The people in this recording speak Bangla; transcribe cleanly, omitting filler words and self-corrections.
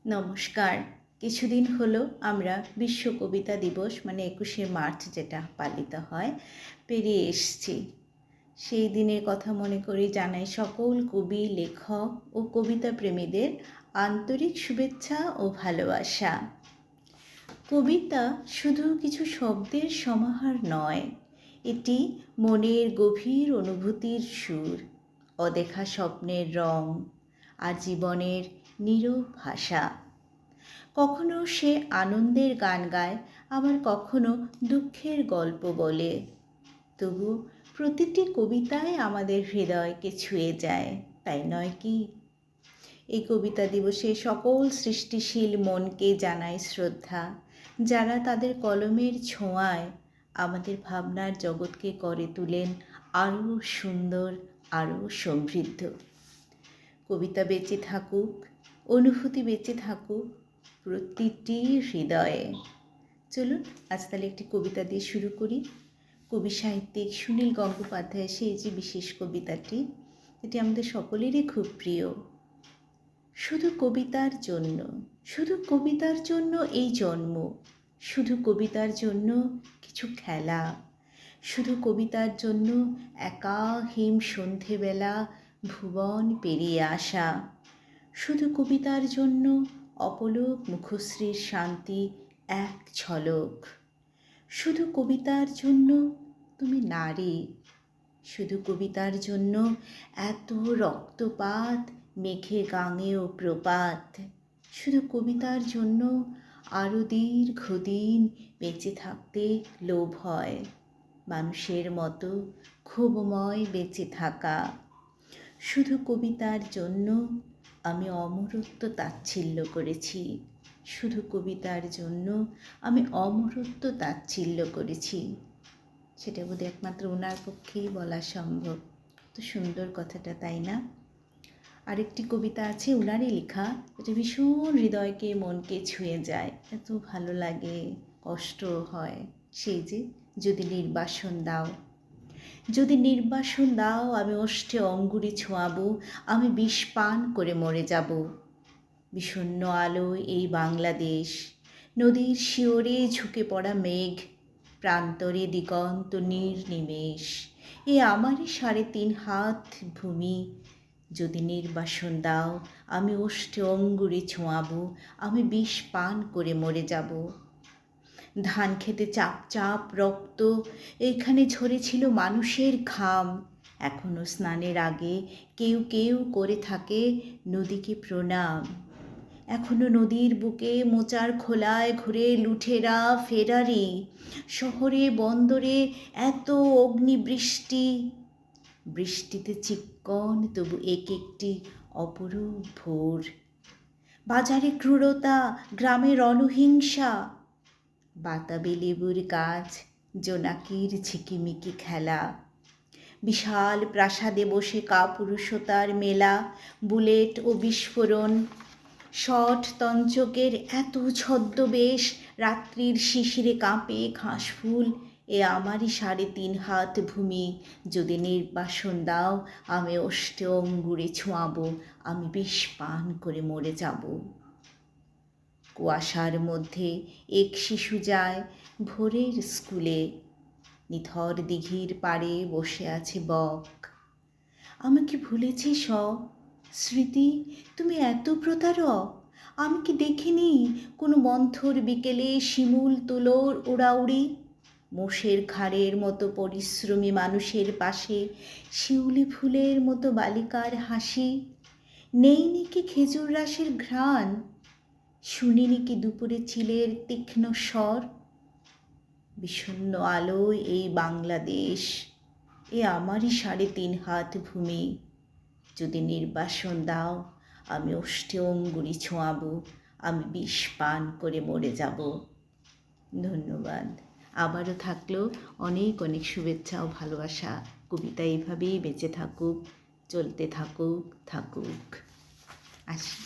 নমস্কার। কিছুদিন হলো আমরা বিশ্ব কবিতা দিবস মানে ২১শে মার্চ যেটা পালিত হয় পেরিয়ে এসছি। সেই দিনের কথা মনে করে জানাই সকল কবি, লেখক ও কবিতা প্রেমীদের আন্তরিক শুভেচ্ছা ও ভালোবাসা। কবিতা শুধু কিছু শব্দের সমাহার নয়, এটি মনের গভীর অনুভূতির সুর, অদেখা স্বপ্নের রং আর জীবনের নীরব ভাষা। কখনো সে আনন্দের গান গায়, আবার কখনো দুঃখের গল্প বলে। তবু প্রতিটি কবিতায় আমাদের হৃদয়কে ছুঁয়ে যায়, তাই নয় কি? এই কবিতা দিবসে সকল সৃষ্টিশীল মনকে জানাই শ্রদ্ধা, যারা তাদের কলমের ছোঁয়ায় আমাদের ভাবনার জগৎকে করে তুলেন আরও সুন্দর, আরও সমৃদ্ধ। কবিতা বেঁচে থাকুক, অনুভূতি বেঁচে থাকুক প্রতিটি হৃদয়ে। চলুন আজ তাহলে একটি কবিতা দিয়ে শুরু করি। কবি সাহিত্যিক সুনীল গঙ্গোপাধ্যায়ের সেই যে বিশেষ কবিতাটি, এটি আমাদের সকলেরই খুব প্রিয়। শুধু কবিতার জন্য, শুধু কবিতার জন্য এই জন্ম, শুধু কবিতার জন্য কিছু খেলা, শুধু কবিতার জন্য একা হিম সন্ধেবেলা ভুবন পেরিয়ে আসা, শুধু কবিতার জন্য অপলোক মুখশ্রীর শান্তি এক ঝলক, শুধু কবিতার জন্য তুমি নারী, শুধু কবিতার জন্য এত রক্তপাত মেঘে গাঙেও প্রপাত, শুধু কবিতার জন্য আরও দীর্ঘদিন বেঁচে থাকতে লোভ হয়, মানুষের মতো ক্ষোভময় বেঁচে থাকা। শুধু কবিতার জন্য আমি অমরত্ব তাচ্ছিল্য করেছি, শুধু কবিতার জন্য আমি অমরত্ব তাচ্ছিল্য করেছি। সেটা বোধহয় একমাত্র ওনার পক্ষেই বলা সম্ভব। তো সুন্দর কথাটা, তাই না? আরেকটি কবিতা আছে ওনারই লেখা, এটা ভীষণ হৃদয়কে মনকে ছুঁয়ে যায়, এত ভালো লাগে, কষ্ট হয়। সেই যে যদি নির্বাসন দাও, যদি নির্বাসন দাও আমি ওষ্ঠে অঙ্গুরি ছোঁয়াবো, আমি বিষ পান করে মরে যাব। বিষণ্ণ আলোয় এই বাংলাদেশ, নদীর শিওরে ঝুঁকে পড়া মেঘ, প্রান্তরে দিগন্ত নির্নিমেষ, এ আমারই ৩.৫ হাত ভূমি। যদি নির্বাসন দাও আমি ওষ্ঠে অঙ্গুরি ছোঁয়াবো, আমি বিষ পান করে মরে যাব। ধান খেতে চাপ চাপ রক্ত, এইখানে ঝরেছিল মানুষের ঘাম, এখনো স্নানের আগে কেউ কেউ করে থাকে নদীকে প্রণাম। এখনো নদীর বুকে মোচার খোলায় ঘুরে লুঠেরা ফেরারি, শহরে বন্দরে এত অগ্নিবৃষ্টি, বৃষ্টিতে চিক্কন তবু এক একটি অপরূপ ভোর। বাজারে ক্রূরতা, গ্রামে রণহিংসা, বাতাবি লেবুর গাছ, জোনাকির ঝিকিমিকি খেলা, বিশাল প্রাসাদে বসে কাপুরুষতার মেলা, বুলেট ও বিস্ফোরণ, শট তঞ্চকের এত ছদ্মবেশ, রাত্রির শিশিরে কাঁপে ঘাসফুল, এ আমারই ৩.৫ হাত ভূমি। যদি নির্বাসন দাও আমি ওষ্ঠে অঙ্গুরে ছোঁয়াবো, আমি বিষ পান করে মরে যাব। কুয়াশার মধ্যে এক শিশু যায় ভোরের স্কুলে, নিথর দিঘির পাড়ে বসে আছে বক। আমাকে ভুলেছি সব স্মৃতি, তুমি এত প্রতারক। আমি কি দেখিনি কোনো মন্থর বিকেলে শিমুল তুলোর ওড়াউড়ি, মোষের ঘাড়ের মতো পরিশ্রমী মানুষের পাশে শিউলি ফুলের মতো বালিকার হাসি, নেইনি কি খেজুর রসের ঘ্রাণ, শুনিনি কি দুপুরে চিলের তীক্ষ্ণ স্বর। বিষণ্ণ আলোয় এই বাংলাদেশ, এ আমারই ৩.৫ হাত ভূমি। যদি নির্বাসন দাও আমি ওষ্ঠে অঙ্গুরি ছোঁয়াবো, আমি বিষ পান করে মরে যাব। ধন্যবাদ। আবারও থাকলো অনেক অনেক শুভেচ্ছা ও ভালোবাসা। কবিতা এইভাবেই বেঁচে থাকুক, চলতে থাকুক, থাকুক। আসি।